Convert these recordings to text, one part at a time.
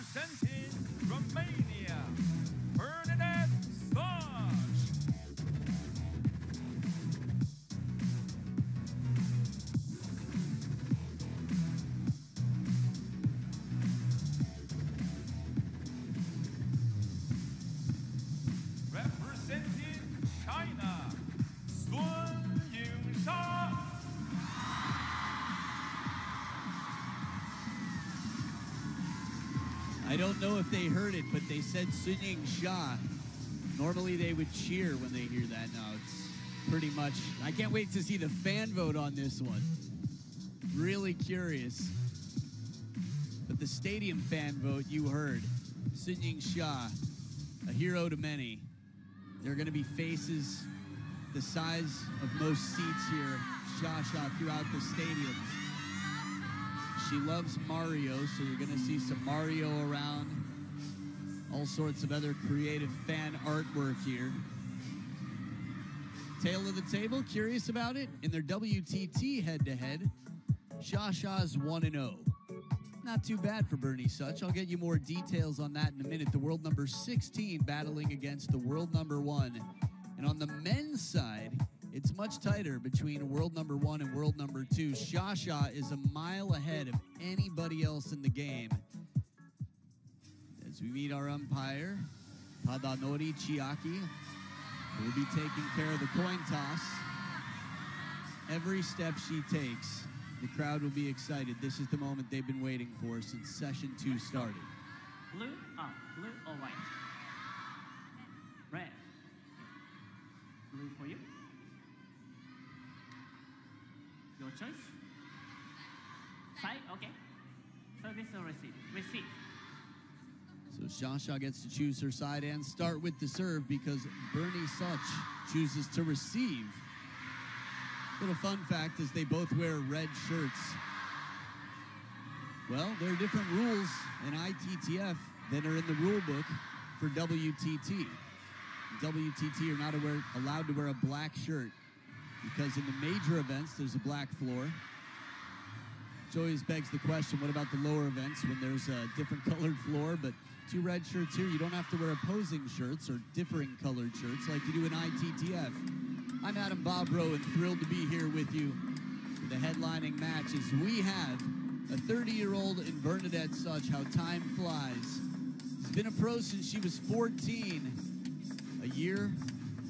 Representing Romania, Bernadette SZOCS. Representing China, Yingsha. I don't know if they heard it, but they said Yingsha. Normally they would cheer when they hear that. No, it's pretty much. I can't wait to see the fan vote on this one. Really curious. But the stadium fan vote you heard. Yingsha, a hero to many. There are going to be faces the size of most seats here, Shasha, throughout the stadium. She loves Mario, so you're going to see some Mario around. All sorts of other creative fan artwork here. Tail of the table, curious about it? In their WTT head-to-head, Shasha's 1-0. Not too bad for Bernie SZOCS. I'll get you more details on that in a minute. The world number 16 battling against the world number 1. And on the men's side, it's much tighter between world number 1 and world number 2. Shasha is a mile ahead of anybody else in the game. As we meet our umpire, Tadanori Chiaki, who will be taking care of the coin toss. Every step she takes, the crowd will be excited. This is the moment they've been waiting for since session 2 started. Blue or white? Red. Blue for you. Your choice. Side, okay. So this will receive. Receive. So Shasha gets to choose her side and start with the serve because Bernie SZOCS chooses to receive. Little fun fact is they both wear red shirts. Well, there are different rules in ITTF than are in the rule book for WTT. WTT are not allowed to wear a black shirt because in the major events there's a black floor. Which always begs the question, what about the lower events when there's a different colored floor? But 2 red shirts here, you don't have to wear opposing shirts or differing colored shirts like you do in ITTF. I'm Adam Bobrow and thrilled to be here with you for the headlining match as we have a 30-year-old in Bernadette SZOCS. How time flies. She's been a pro since she was 14. A year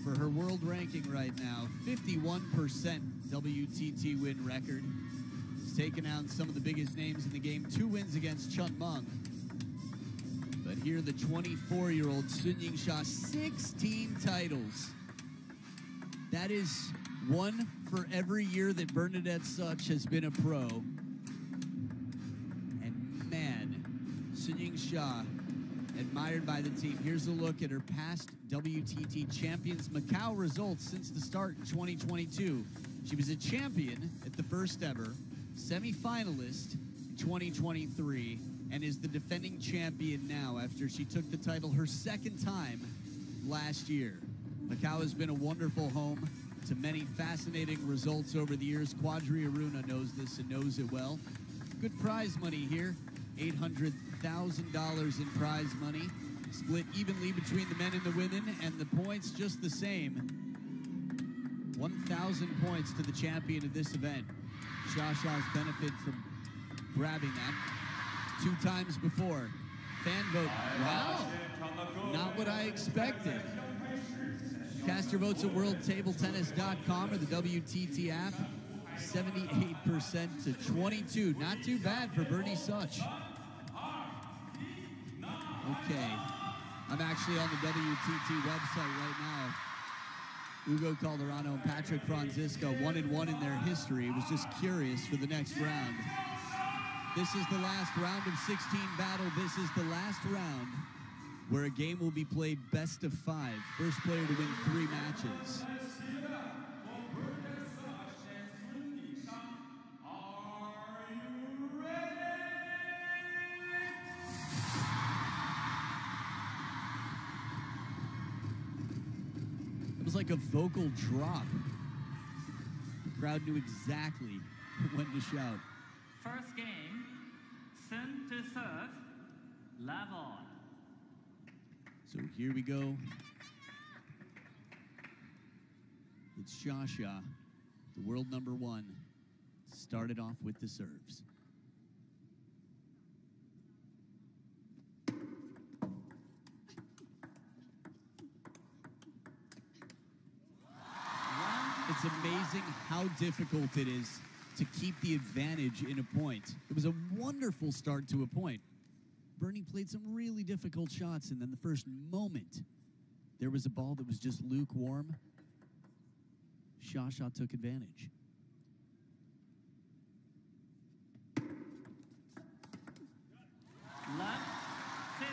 for her world ranking right now. 51% WTT win record. She's taken out some of the biggest names in the game. 2 wins against Chun Meng. But here the 24-year-old Yingsha, 16 titles. That is 1 for every year that Bernadette SZOCS has been a pro. And man, Yingsha, admired by the team. Here's a look at her past WTT Champions MACAO results since the start in 2022. She was a champion at the first ever, semi-finalist in 2023, and is the defending champion now after she took the title her second time last year. MACAO has been a wonderful home to many fascinating results over the years. Quadri Aruna knows this and knows it well. Good prize money here. $800,000 in prize money, split evenly between the men and the women, and the points just the same. 1,000 points to the champion of this event. Shasha's benefit from grabbing that 2 times before. Fan vote. Wow, not what I expected. Cast your votes at worldtabletennis.com or the WTT app. 78% to 22. Not too bad for Bernie SZOCS. Okay. I'm actually on the WTT website right now. Ugo Calderano and Patrick Francisco, 1-1 in their history. Was just curious for the next round. This is the last round of 16 battle. This is the last round where a game will be played best of 5. First player to win 3 matches. It was like a vocal drop. The crowd knew exactly when to shout. First game, Sun to serve, Level. So here we go. It's Shasha, the world number 1, started off with the serves. It's amazing how difficult it is to keep the advantage in a point. It was a wonderful start to a point. Bernie played some really difficult shots, and then the first moment, there was a ball that was just lukewarm. Shasha took advantage. Left, 2.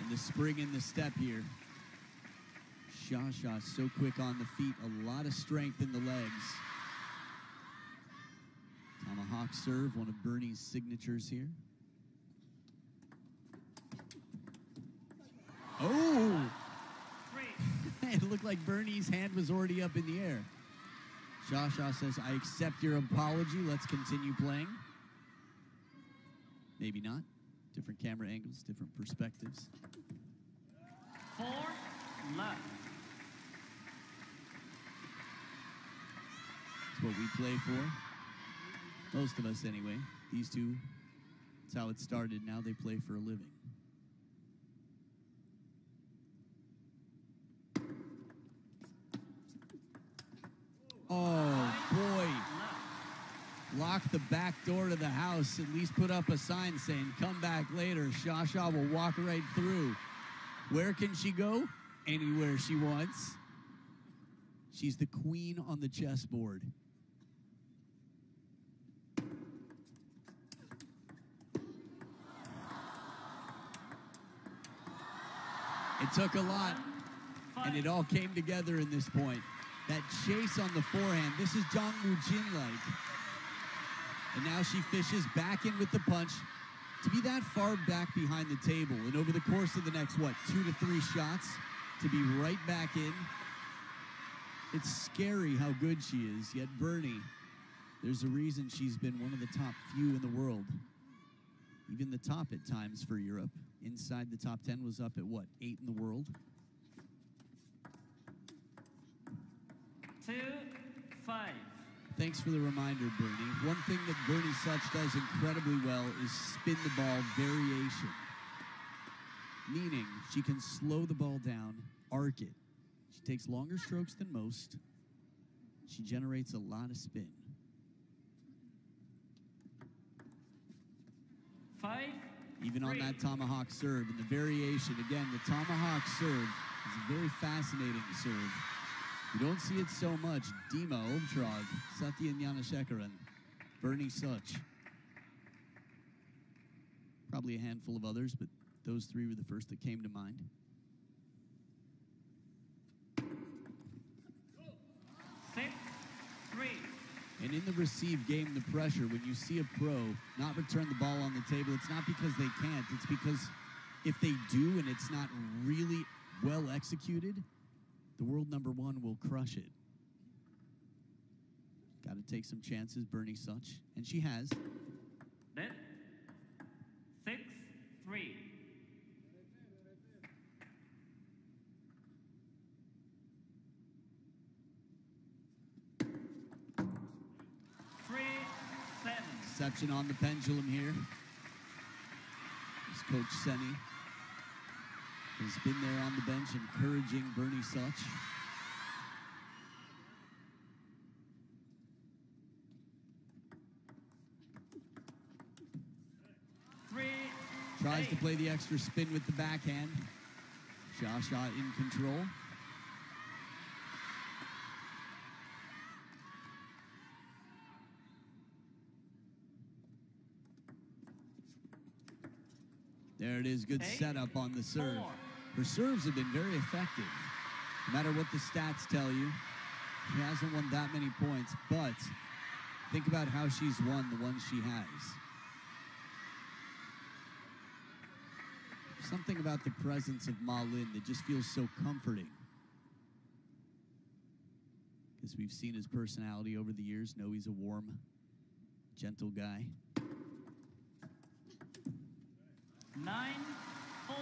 And the spring in the step here. Shasha so quick on the feet, a lot of strength in the legs. Tomahawk serve, one of Bernie's signatures here. Oh! 3. It looked like Bernie's hand was already up in the air. Shasha says, I accept your apology. Let's continue playing. Maybe not. Different camera angles, different perspectives. 4. Left. It's what we play for. Most of us, anyway. These two, it's how it started. Now they play for a living. Oh, boy. Lock the back door to the house. At least put up a sign saying, come back later. Shasha will walk right through. Where can she go? Anywhere she wants. She's the queen on the chessboard. It took a lot, and it all came together in this point. That chase on the forehand, this is Jang Woo-jin-like. And now she fishes back in with the punch. To be that far back behind the table, and over the course of the next, 2 to 3 shots, to be right back in, it's scary how good she is. Yet Bernie, there's a reason she's been one of the top few in the world. Even the top at times for Europe. Inside the top 10 was up at 8 in the world? 2, 5. Thanks for the reminder, Bernie. One thing that Bernie Such does incredibly well is spin the ball variation. Meaning she can slow the ball down, arc it. She takes longer strokes than most. She generates a lot of spin. 5. Even 3. on that tomahawk serve and the variation. Again, the tomahawk serve is a very fascinating serve. You don't see it so much. Dima Ovtrov, Satya Gnanashekaran, Bernie Such. Probably a handful of others, but those 3 were the first that came to mind. 6, 3. And in the receive game, the pressure, when you see a pro not return the ball on the table, it's not because they can't. It's because if they do and it's not really well executed, the world number 1 will crush it. Got to take some chances, Bernie Such. And she has. Net. 6, 3. Deception on the pendulum here. As Coach Senni has been there on the bench encouraging Bernie Such. Tries to play the extra spin with the backhand. Shasha in control. There it is, good setup on the serve. Her serves have been very effective. No matter what the stats tell you, she hasn't won that many points, but think about how she's won the ones she has. Something about the presence of Ma Lin that just feels so comforting. Because we've seen his personality over the years, know he's a warm, gentle guy. 9, 4.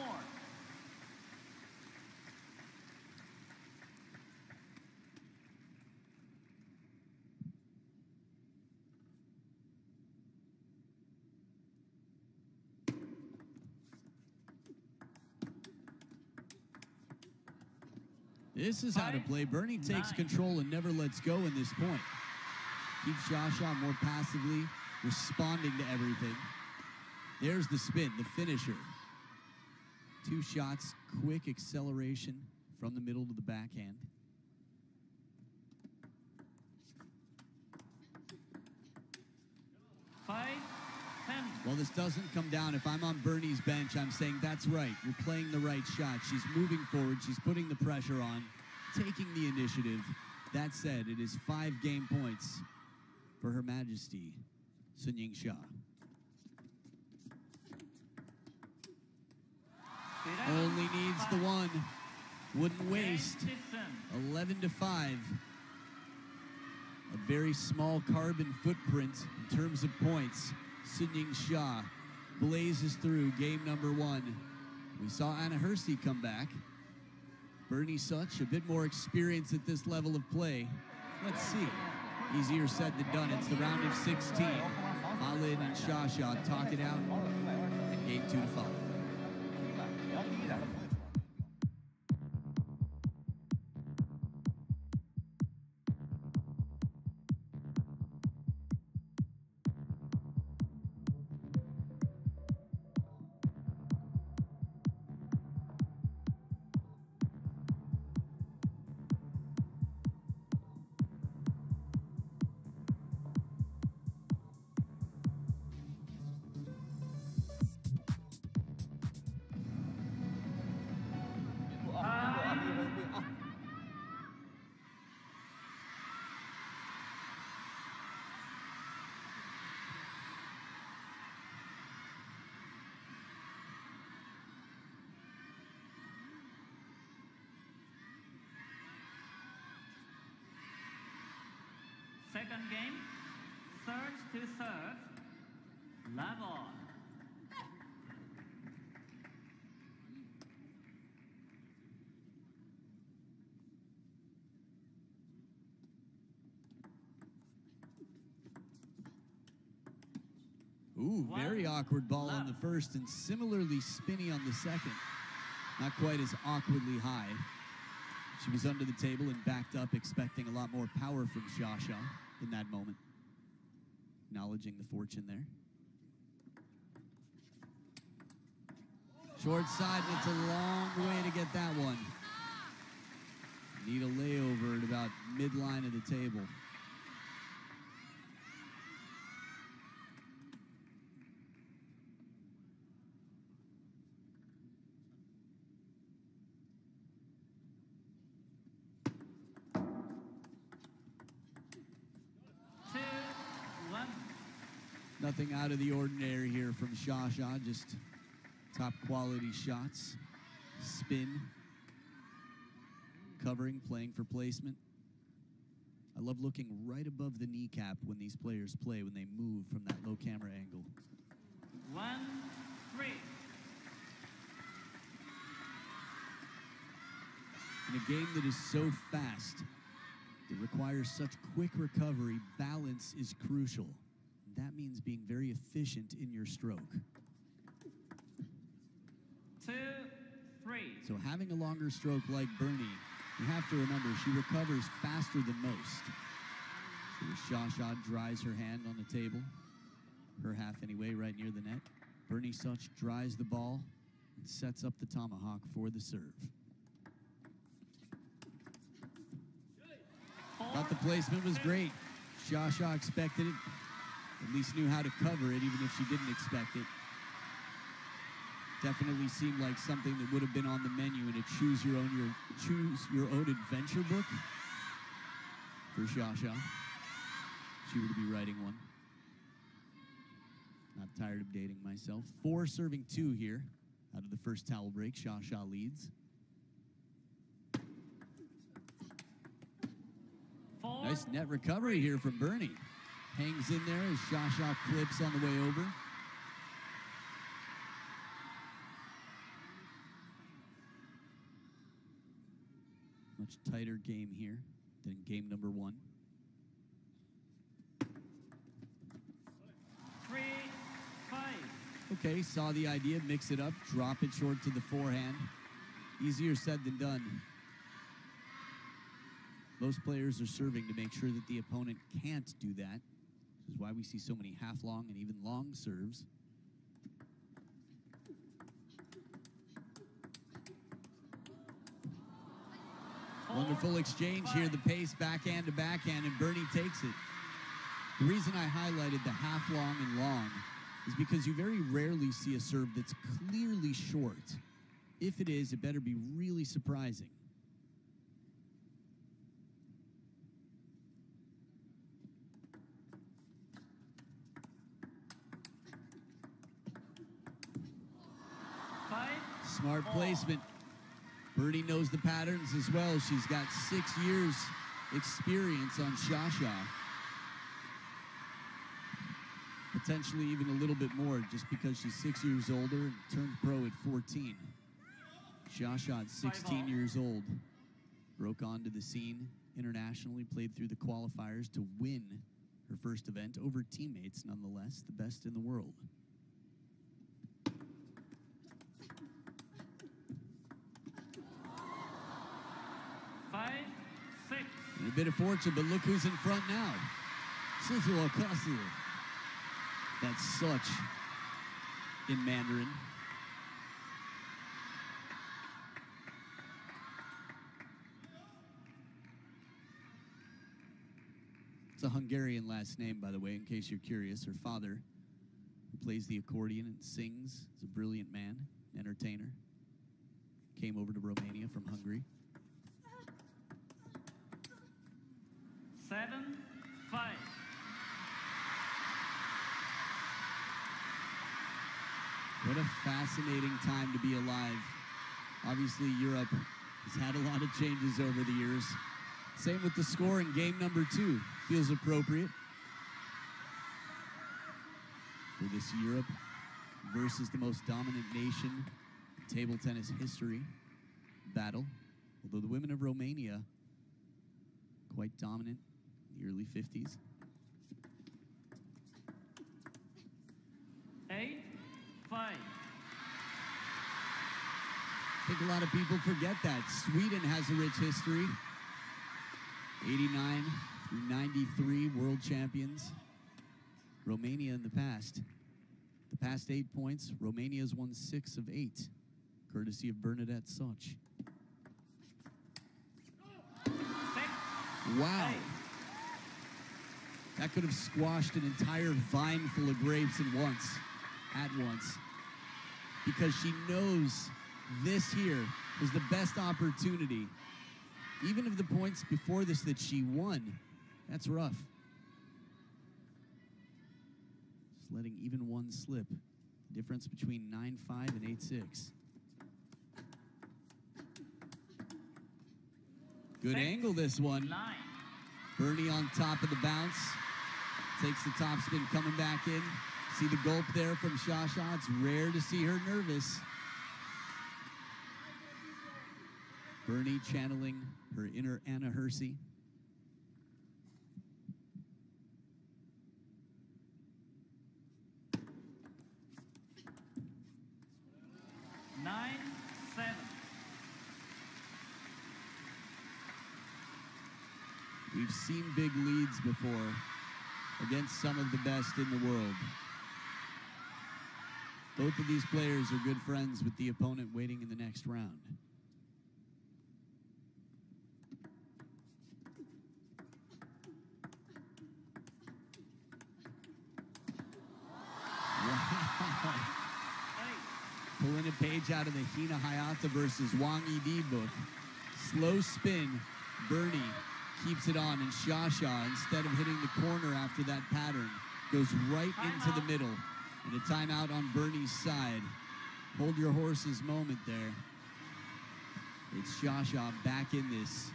This is how to play. Bernie takes control and never lets go in this point. Keeps Shasha more passively responding to everything. There's the spin, the finisher. 2 shots, quick acceleration from the middle to the backhand. Well, this doesn't come down. If I'm on Bernie's bench, I'm saying, that's right. You're playing the right shot. She's moving forward. She's putting the pressure on, taking the initiative. That said, it is 5 game points for Her Majesty, Yingsha. Only needs the one. Wouldn't waste. 11-5. A very small carbon footprint in terms of points. Yingsha blazes through game number 1. We saw Anna Hersey come back. Bernie Such, a bit more experience at this level of play. Let's see. Easier said than done. It's the round of 16. Malin and Shasha talk it out. And game 2 to follow. Second game, third to serve, level. Ooh, very awkward ball on the first and similarly spinny on the second. Not quite as awkwardly high. She was under the table and backed up, expecting a lot more power from Shasha in that moment. Acknowledging the fortune there. Short side, and it's a long way to get that one. Need a layover at about midline of the table. Nothing out of the ordinary here from Shasha, just top quality shots, spin, covering, playing for placement. I love looking right above the kneecap when these players play, when they move from that low camera angle. 1-3. In a game that is so fast, that requires such quick recovery, balance is crucial. That means being very efficient in your stroke. 2-3. So having a longer stroke like Bernie, you have to remember she recovers faster than most. So Shasha dries her hand on the table, her half anyway, right near the net. Bernie Such dries the ball and sets up the tomahawk for the serve. Thought the placement was great. Shasha expected it. At least knew how to cover it, even if she didn't expect it. Definitely seemed like something that would have been on the menu in a choose your own adventure book for Shasha. She would be writing one. Not tired of dating myself. 4 serving 2 here out of the first towel break. Shasha leads. Nice net recovery here from Bernie. Hangs in there as Shasha clips on the way over. Much tighter game here than game number 1. 3-5. Okay, saw the idea, mix it up, drop it short to the forehand. Easier said than done. Most players are serving to make sure that the opponent can't do that. This is why we see so many half-long and even long serves. Wonderful exchange here, the pace backhand to backhand, and Bernie takes it. The reason I highlighted the half-long and long is because you very rarely see a serve that's clearly short. If it is, it better be really surprising. Smart placement. Bernie knows the patterns as well. She's got 6 years experience on Shasha. Potentially even a little bit more just because she's 6 years older and turned pro at 14. Shasha at 16 years old. Broke onto the scene internationally, played through the qualifiers to win her first event over teammates, nonetheless, the best in the world. And a bit of fortune, but look who's in front now. SZOCS. That's such in Mandarin. It's a Hungarian last name, by the way, in case you're curious. Her father, who plays the accordion and sings, is a brilliant man, entertainer. Came over to Romania from Hungary. 7-5. What a fascinating time to be alive. Obviously, Europe has had a lot of changes over the years. Same with the score in game number 2. Feels appropriate for this Europe versus the most dominant nation in table tennis history battle. Although the women of Romania, quite dominant in the early 50s. 8-5. I think a lot of people forget that. Sweden has a rich history. 89 through 93 world champions. Romania in the past. The past 8 points, Romania's won 6 of 8, courtesy of Bernadette SZOCS. Wow. That could have squashed an entire vine full of grapes at once. Because she knows this here was the best opportunity. Even if the points before this that she won, that's rough. Just letting even one slip. Difference between 9-5 and 8-6. Good angle, this one. 9. Bernie on top of the bounce. Takes the topspin coming back in. See the gulp there from Shasha. It's rare to see her nervous. Bernie channeling her inner Anna Hersey. We've seen big leads before against some of the best in the world. Both of these players are good friends with the opponent waiting in the next round. Wow. Pulling a page out of the Hina Hayata versus Wang Yidi book. Slow spin, Bernie keeps it on, and Shasha, instead of hitting the corner after that pattern, goes right into the middle. And a timeout on Bernie's side. Hold your horses moment there. It's Shasha back in this.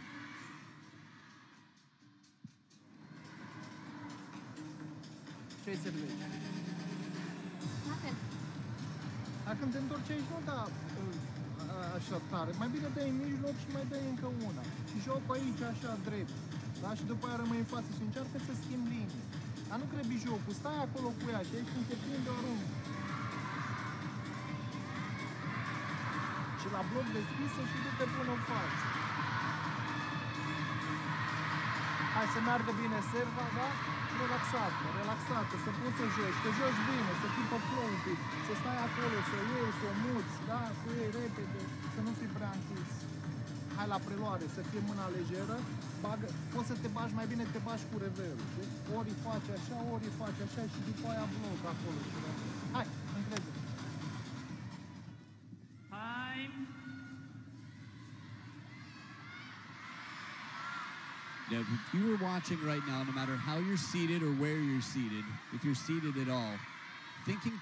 Acum te întorci aici, nu, dar așa tare. Mai bine dai în mijloc și mai dai încă una. Și joc aici așa drept. Da? Și după aia rămâi în față și încearcă să schimbi linie. Dar nu grăbi jocul, stai acolo cu ea și aici când te prinde o arunc. Și la bloc deschisă și du-te până în față. Hai să meargă bine serva, da? Relaxată, relaxată, să poți să joci, să joci bine, să fii pe flow un pic, să stai acolo, să iei, să o muți, da? Să o iei repede, să nu fii prea închis. Hai la preluare, să fie mâna lejeră, bagă, poți să te bagi mai bine, te bagi cu reverul, știi? Ori îi faci așa, ori îi faci așa și după aia bloc acolo. Hai, încrede. Time. Now, if you were watching right now, no matter how you're seated or where you're seated, if you're seated at all, thinking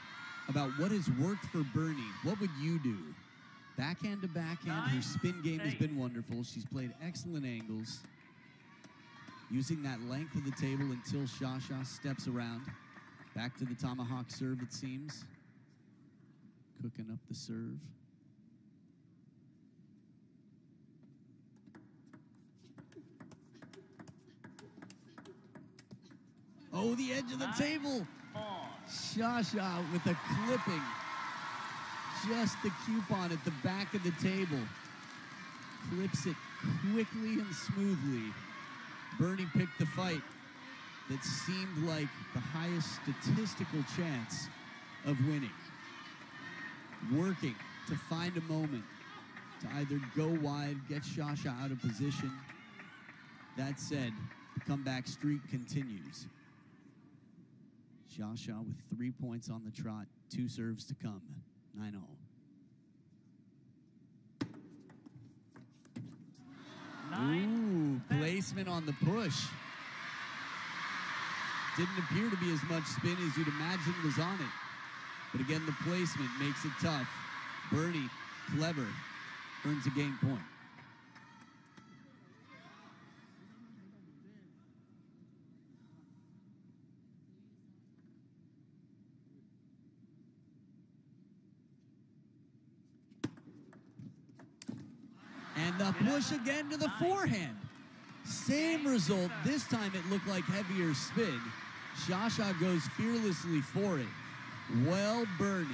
about what has worked for Bernie, what would you do? Backhand to backhand, her spin game has been wonderful. She's played excellent angles, using that length of the table until Shasha steps around. Back to the tomahawk serve, it seems. Cooking up the serve. Oh, the edge of the table. Shasha with a clipping. Just the coupon at the back of the table. Clips it quickly and smoothly. Bernie picked the fight that seemed like the highest statistical chance of winning. Working to find a moment to either go wide, get Shasha out of position. That said, the comeback streak continues. Shasha with 3 points on the trot, 2 serves to come, 9-0. Ooh, placement on the push. Didn't appear to be as much spin as you'd imagine was on it. But again, the placement makes it tough. Bernie, clever, earns a game point. And the push again to the forehand. Same result. This time it looked like heavier spin. Shasha goes fearlessly for it. Well, Bernie,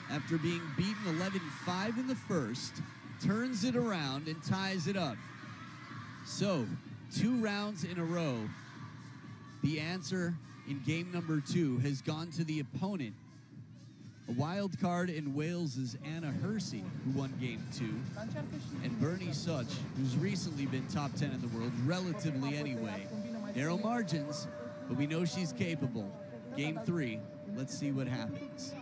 after being beaten 11-5 in the first, turns it around and ties it up. So, 2 rounds in a row. The answer in game number 2 has gone to the opponent. A wild card in Wales' Anna Hersey, who won game 2, and Bernie SZOCS, who's recently been top 10 in the world, relatively anyway. Narrow margins, but we know she's capable. Game 3, let's see what happens.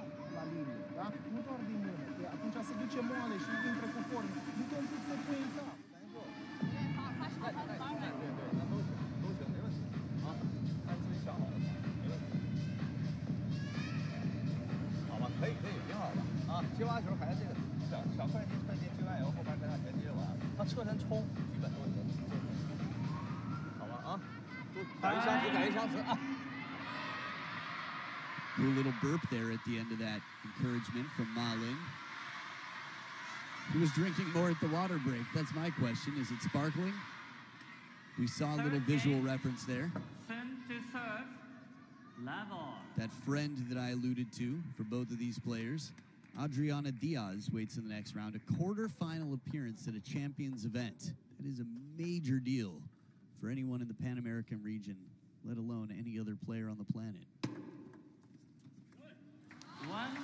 Cool little burp there at the end of that encouragement from Ma Ling. Who was drinking more at the water break? That's my question. Is it sparkling? We saw a little visual reference there. That friend that I alluded to for both of these players. Adriana Diaz waits in the next round. A quarterfinal appearance at a Champions event. That is a major deal for anyone in the Pan American region, let alone any other player on the planet. 1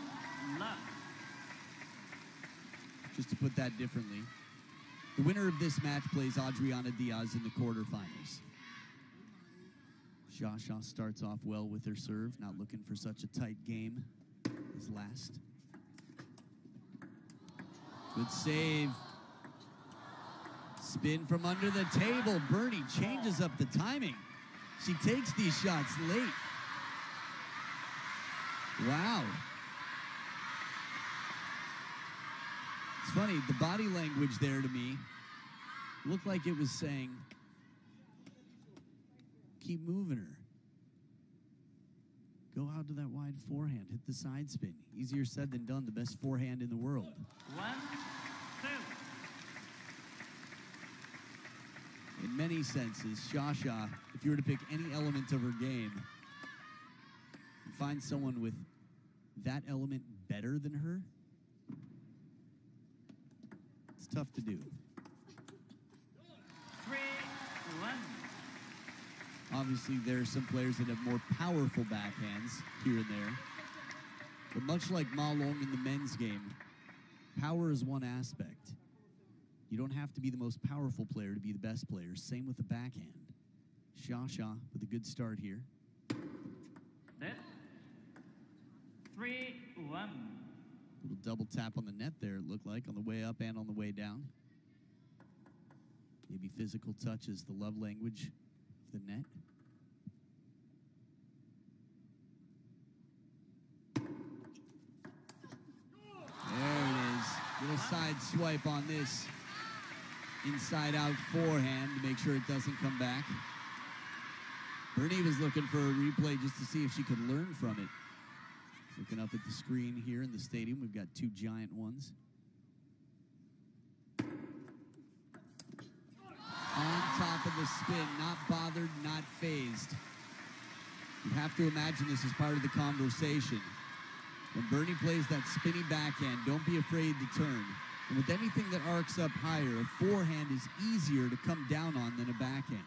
love. Just to put that differently, the winner of this match plays Adriana Diaz in the quarterfinals. Shasha starts off well with her serve, not looking for such a tight game as last. Good save. Spin from under the table. Bernie changes up the timing. She takes these shots late. Wow. It's funny, the body language there to me looked like it was saying, keep moving her. Go out to that wide forehand, hit the side spin. Easier said than done, the best forehand in the world. 1-6. many senses, Shasha, if you were to pick any element of her game and find someone with that element better than her, it's tough to do. 3-1. Obviously, there are some players that have more powerful backhands here and there. But much like Ma Long in the men's game, power is one aspect. You don't have to be the most powerful player to be the best player. Same with the backhand. Shasha with a good start here. That 3-1. Little double tap on the net there, it looked like, on the way up and on the way down. Maybe physical touch is the love language of the net. There it is. Little side swipe on this inside-out forehand to make sure it doesn't come back. Bernie was looking for a replay just to see if she could learn from it. Looking up at the screen here in the stadium, we've got two giant ones. On top of the spin, not bothered, not phased. You have to imagine this is part of the conversation. When Bernie plays that spinny backhand, don't be afraid to turn. And with anything that arcs up higher, a forehand is easier to come down on than a backhand.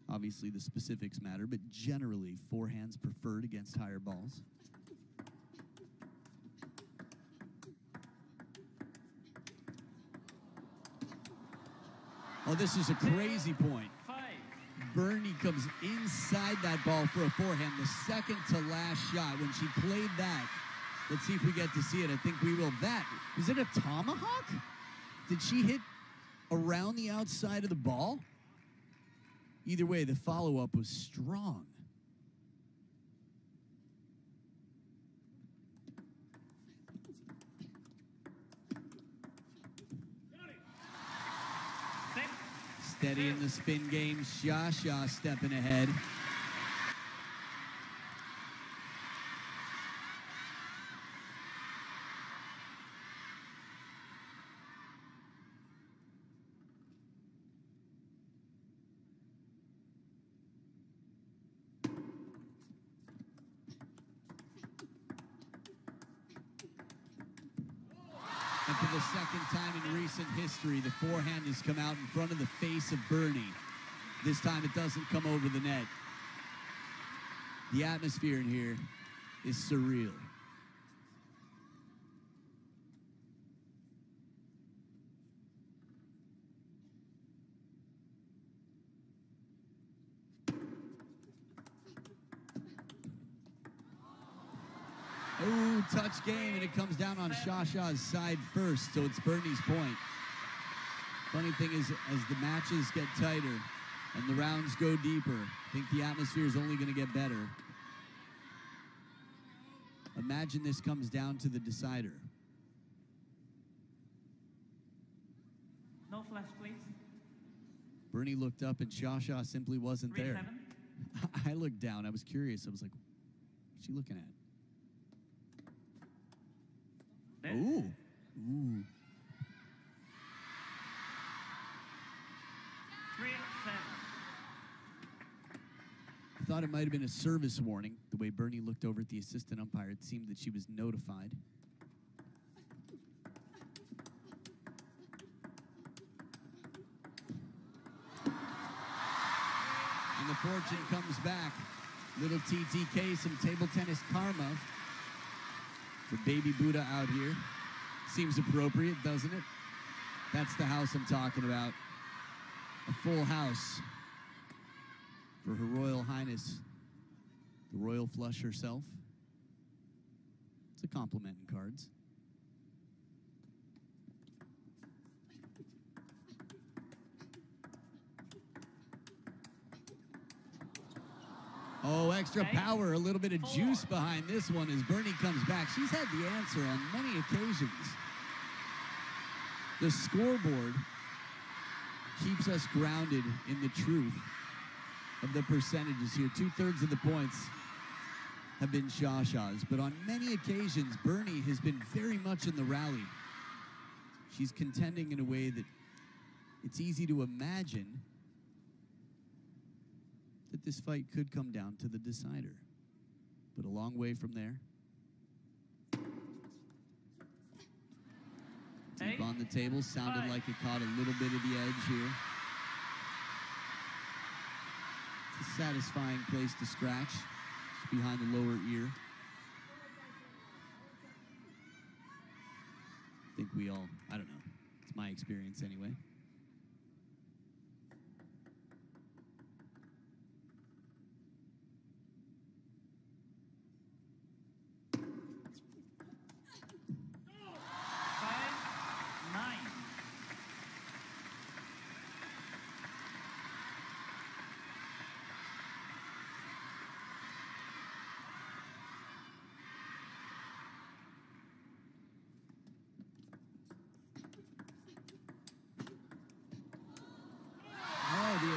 Obviously, the specifics matter, but generally, forehands preferred against higher balls. Oh, this is a crazy point. Bernie comes inside that ball for a forehand, the second to last shot. When she played that, let's see if we get to see it. I think we will. Was it a tomahawk? Did she hit around the outside of the ball? Either way, the follow-up was strong. Steady in the spin game. Shasha stepping ahead. And for the second time in recent history, the forehand has come out in front of the face of Bernie. This time it doesn't come over the net. The atmosphere in here is surreal. Ooh, touch game, and it comes down on Shasha's side first, so it's Bernie's point. Funny thing is, as the matches get tighter and the rounds go deeper, I think the atmosphere is only going to get better. Imagine this comes down to the decider. No flash, please. Bernie looked up, and Shasha simply wasn't there. 3-7. I looked down. I was curious. I was like, what's she looking at? Ooh. Ooh. 3-7. I thought it might have been a service warning. The way Bernie looked over at the assistant umpire, it seemed that she was notified. And the fortune comes back. Little TTK, some table tennis karma for baby Buddha out here. Seems appropriate, doesn't it? That's the house I'm talking about. A full house for Her Royal Highness, the Royal Flush herself. It's a compliment in cards. Oh, extra power, a little bit of juice behind this one as Bernie comes back. She's had the answer on many occasions. The scoreboard keeps us grounded in the truth of the percentages here. 2/3 of the points have been Shasha's, but on many occasions, Bernie has been very much in the rally. She's contending in a way that it's easy to imagine that this fight could come down to the decider. But a long way from there. Deep on the table, sounded like it caught a little bit of the edge here. It's a satisfying place to scratch, just behind the lower ear. I think we all, I don't know, it's my experience anyway.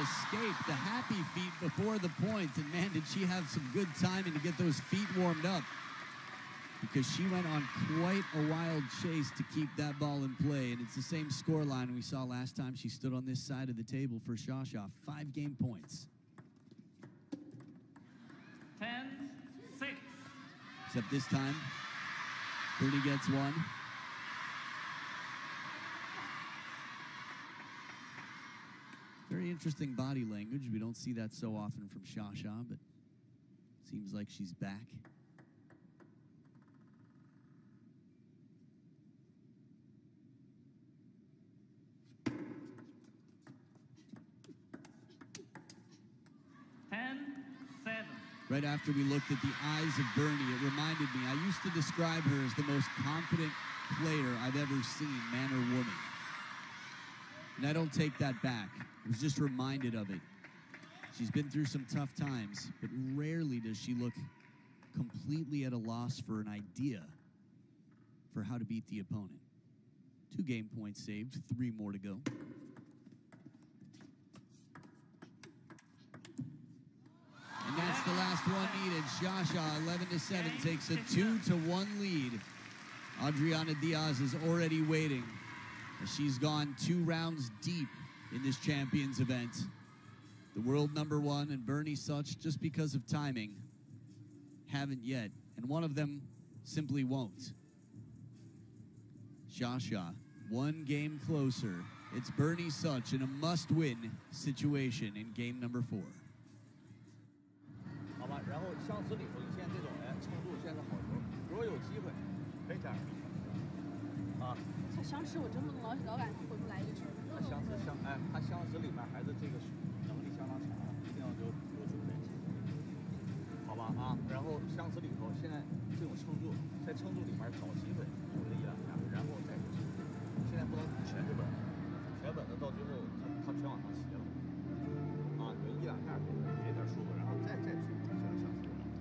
Escape, the happy feet before the point, and man, did she have some good timing to get those feet warmed up, because she went on quite a wild chase to keep that ball in play, and it's the same score line we saw last time she stood on this side of the table for Shasha. 5 game points. 10-6. Except this time, Bernie gets one. Very interesting body language. We don't see that so often from Shasha, but seems like she's back. Right after we looked at the eyes of Bernie, it reminded me, I used to describe her as the most confident player I've ever seen, man or woman. And I don't take that back. I was just reminded of it. She's been through some tough times, but rarely does she look completely at a loss for an idea for how to beat the opponent. 2 game points saved, 3 more to go. And that's the last one needed. Shasha, 11-7, takes a 2-1 lead. Adriana Diaz is already waiting. She's gone 2 rounds deep in this champions event. The world #1 and Bernie SZOCS, just because of timing, haven't yet. And one of them simply won't. Shasha, 1 game closer. It's Bernie SZOCS in a must-win situation in game #4. 好吧，然后相持里头，你现在这种程度现在好球，如果有机会可以这样啊。相持我真不能老感回不来一个球。他相持里面还是这个能力相当强，一定要有准备，好吧啊。然后相持里头现在这种撑住，在撑住里面找机会，有个1-2下，然后再有机会。现在不能全是稳，全稳的到最后他全往上斜了，啊，有1-2下给点舒服，然后再追相持。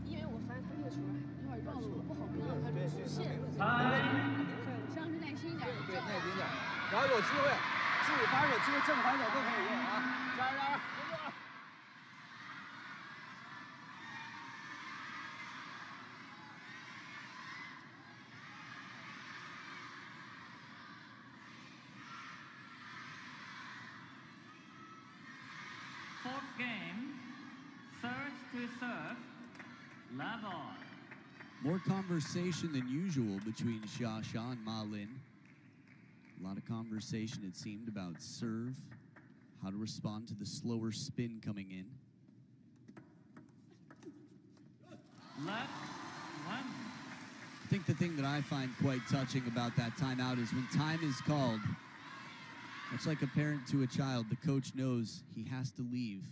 因为我发现他这个球一会儿撞的我不好撞，他就出线。相持耐心一点，对，耐心点，然后有机会，自己反手、机会正反手都可以用啊！加油！ Fourth game, third to serve, level. More conversation than usual between Shasha and Ma Lin. A lot of conversation, it seemed, about serve, how to respond to the slower spin coming in. Left one. I think the thing that I find quite touching about that timeout is when time is called, much like a parent to a child, the coach knows he has to leave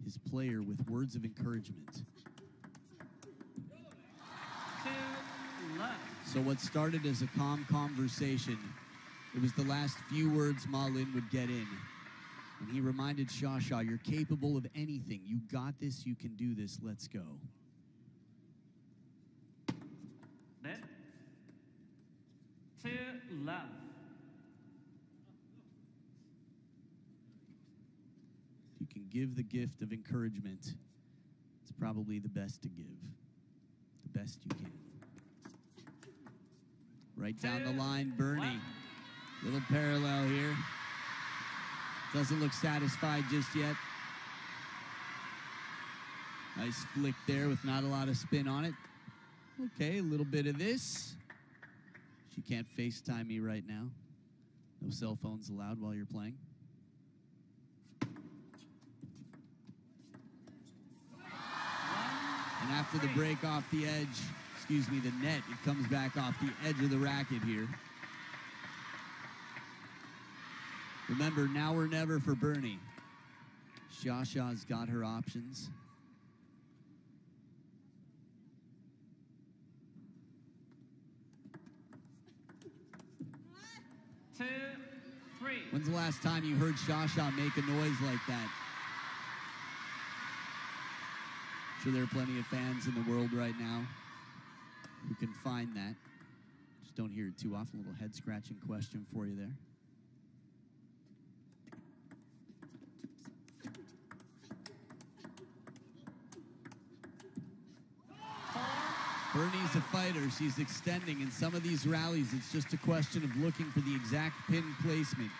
his player with words of encouragement. So what started as a calm conversation, it was the last few words Ma Lin would get in. And he reminded Shasha, you're capable of anything. You got this, you can do this, let's go. Net. 2 love. If you can give the gift of encouragement, it's probably the best to give. The best you can. Right down the line, Bernie. Little parallel here. Doesn't look satisfied just yet. Nice flick there with not a lot of spin on it. Okay, a little bit of this. She can't FaceTime me right now. No cell phones allowed while you're playing. And after the break off the edge, excuse me, the net, it comes back off the edge of the racket here. Remember, now or never for Bernie. Shasha's got her options. Two, three. When's the last time you heard Shasha make a noise like that? I'm sure there are plenty of fans in the world right now who can find that. Just don't hear it too often. A little head-scratching question for you there. Bernie's a fighter. She's extending. In some of these rallies, it's just a question of looking for the exact pin placement.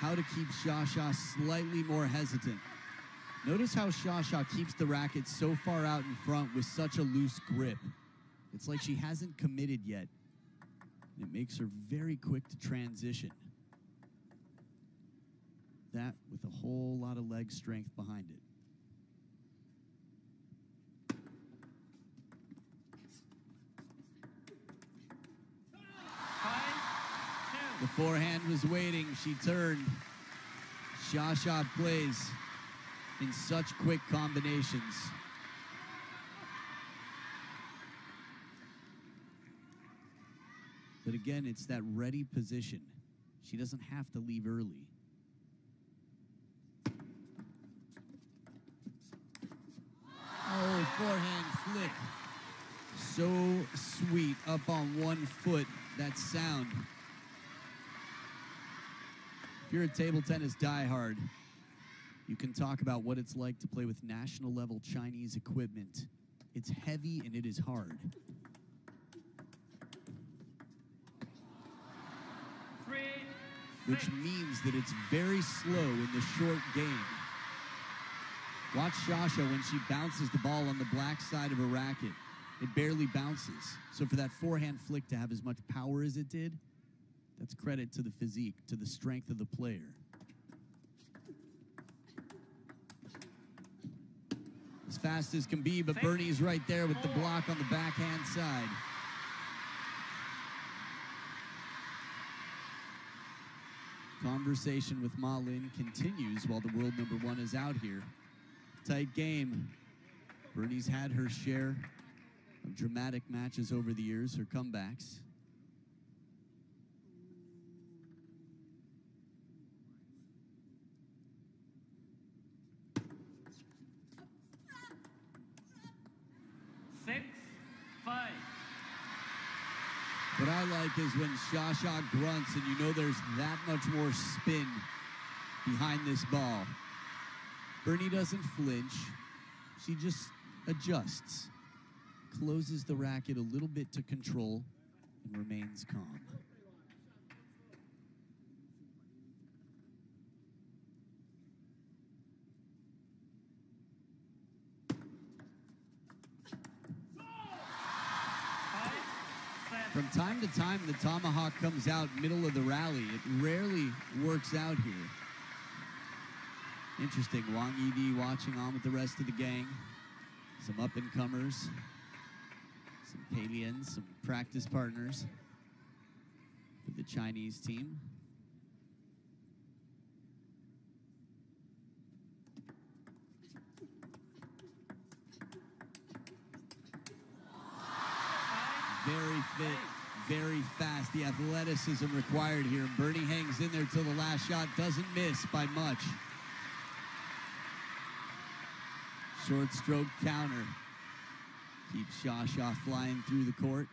How to keep Shasha slightly more hesitant. Notice how Shasha keeps the racket so far out in front with such a loose grip. It's like she hasn't committed yet. And it makes her very quick to transition. That with a whole lot of leg strength behind it. The forehand was waiting. She turned. Shasha plays in such quick combinations. But again, it's that ready position. She doesn't have to leave early. Oh, forehand flick. So sweet, up on one foot, that sound. If you're a table tennis diehard, you can talk about what it's like to play with national level Chinese equipment. It's heavy and it is hard. Which means that it's very slow in the short game. Watch Shasha when she bounces the ball on the black side of her racket. It barely bounces. So for that forehand flick to have as much power as it did, that's credit to the physique, to the strength of the player. As fast as can be, but Bernie's right there with the block on the backhand side. Conversation with Ma Lin continues while the world #1 is out here. Tight game. Bernie's had her share of dramatic matches over the years, her comebacks. What I like is when Shasha grunts and you know there's that much more spin behind this ball. Bernie doesn't flinch. She just adjusts, closes the racket a little bit to control, and remains calm. From time to time, the tomahawk comes out middle of the rally. It rarely works out here. Interesting, Wang Yidi watching on with the rest of the gang. Some up-and-comers, some Palians, some practice partners with the Chinese team. Very fit, very fast. The athleticism required here. Bernie hangs in there till the last shot. Doesn't miss by much. Short stroke counter. Keeps Shasha flying through the court.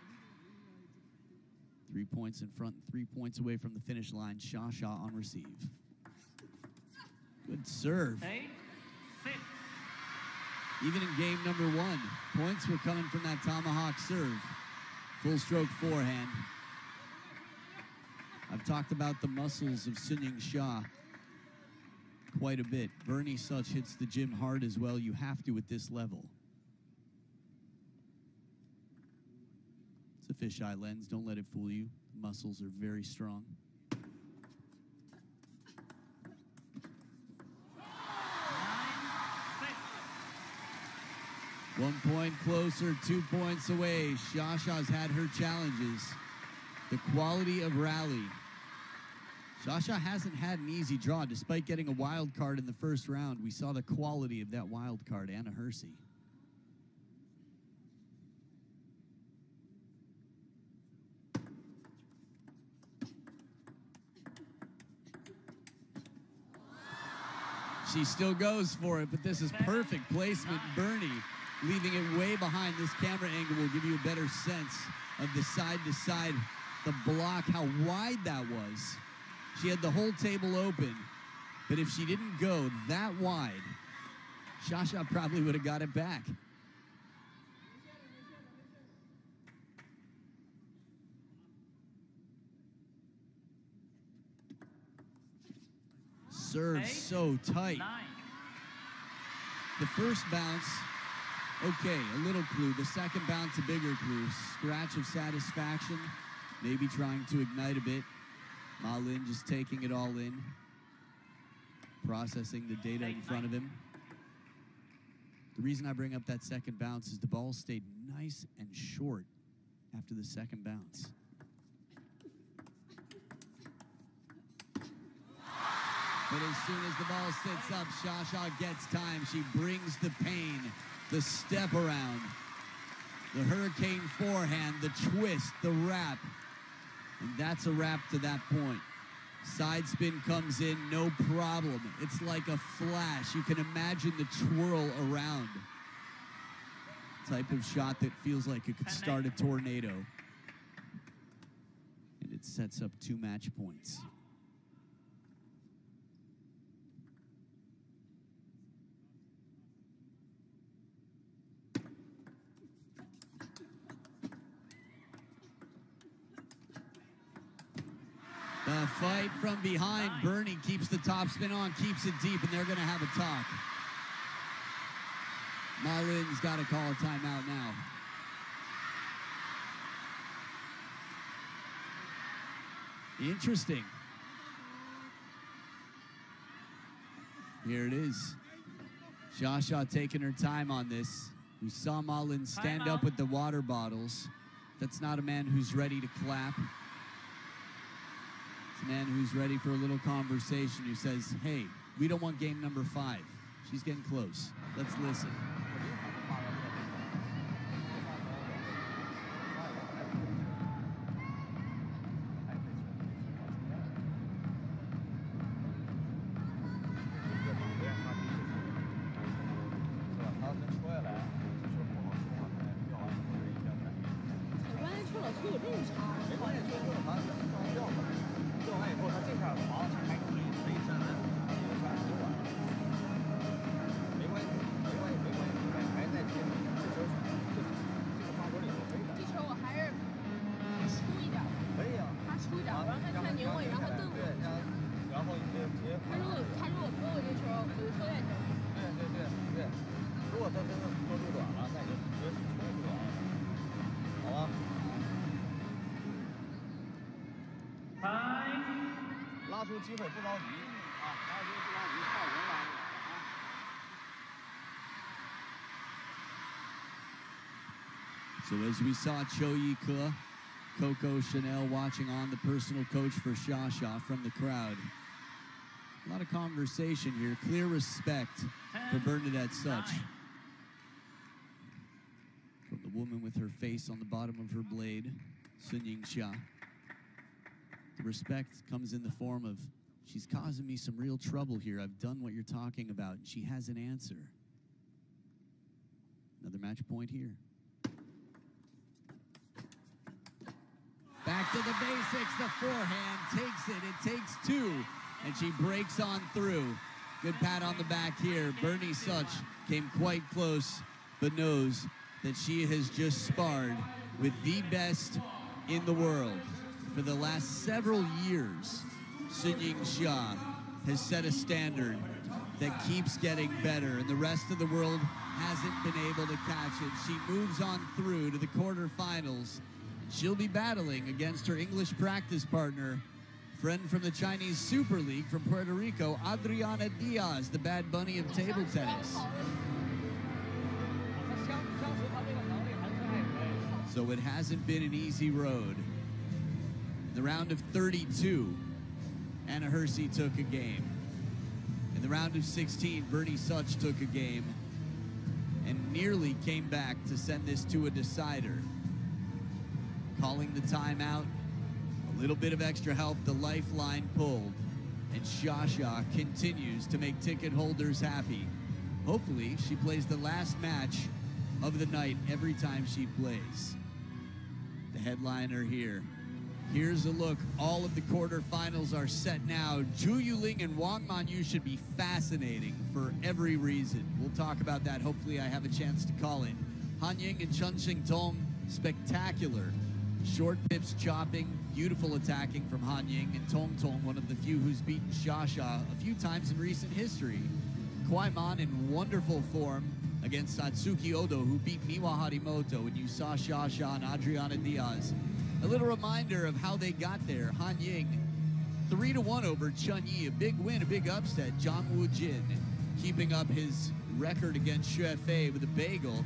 3 points in front, 3 points away from the finish line. Shasha on receive. Good serve. Even in game #1, points were coming from that tomahawk serve. Full stroke forehand. I've talked about the muscles of Yingsha quite a bit. Bernie Such hits the gym hard as well. You have to at this level. It's a fisheye lens. Don't let it fool you. The muscles are very strong. 1 point closer, 2 points away. Shasha's had her challenges. The quality of rally. Shasha hasn't had an easy draw. Despite getting a wild card in the first round, we saw the quality of that wild card, Anna Hersey. She still goes for it, but this is perfect placement. Bernie leaving it way behind. This camera angle will give you a better sense of the side-to-side, the block, how wide that was. She had the whole table open, but if she didn't go that wide, Shasha probably would have got it back. Serve so tight. The first bounce, okay, a little clue. The second bounce, a bigger clue. Scratch of satisfaction, maybe trying to ignite a bit. Ma Lin just taking it all in, processing the data in front of him. The reason I bring up that second bounce is the ball stayed nice and short after the second bounce. But as soon as the ball sits up, Shasha gets time. She brings the pain, the step around, the hurricane forehand, the twist, the wrap. And that's a wrap to that point. Side spin comes in, no problem. It's like a flash. You can imagine the twirl around. Type of shot that feels like it could start a tornado. And it sets up 2 match points. The fight from behind. Bernie keeps the topspin on, keeps it deep, and they're going to have a talk. Ma Lin's got to call a timeout now. Interesting. Here it is. Shasha taking her time on this. We saw Ma Lin stand up with the water bottles. That's not a man who's ready to clap. A man who's ready for a little conversation, who says, hey, we don't want game number 5. She's getting close. Let's listen. So as we saw Cho Yi-ke, Coco Chanel watching on, the personal coach for Shasha from the crowd. A lot of conversation here. Clear respect for Bernadette Such. From the woman with her face on the bottom of her blade, Yingsha. The respect comes in the form of, she's causing me some real trouble here. I've done what you're talking about, and she has an answer. Another match point here. Back to the basics, the forehand takes it. It takes 2, and she breaks on through. Good pat on the back here. Bernie Such came quite close, but knows that she has just sparred with the best in the world. for the last several years, Yingsha has set a standard that keeps getting better, and the rest of the world hasn't been able to catch it. She moves on through to the quarterfinals. She'll be battling against her English practice partner, friend from the Chinese Super League from Puerto Rico, Adriana Diaz, the Bad Bunny of table tennis. So it hasn't been an easy road. In the round of 32, Anna Hersey took a game. In the round of 16, Bernie Such took a game and nearly came back to send this to a decider. Calling the timeout, a little bit of extra help, the lifeline pulled, and Shasha continues to make ticket holders happy. Hopefully, she plays the last match of the night every time she plays. The headliner here. Here's a look. All of the quarterfinals are set now. Zhu Yuling and Wang Manyu should be fascinating for every reason. We'll talk about that. Hopefully I have a chance to call it. Han Ying and Chen Xingtong, spectacular. Short pips chopping, beautiful attacking from Han Ying, and Tong Tong, one of the few who's beaten Shasha a few times in recent history. Kwai Man in wonderful form against Satsuki Odo, who beat Miwa Harimoto, and you saw Shasha and Adriana Diaz. A little reminder of how they got there. Han Ying, 3-1 over Chun Yi, a big win, a big upset. Zhang Wu Jin keeping up his record against Xue Fei with a bagel.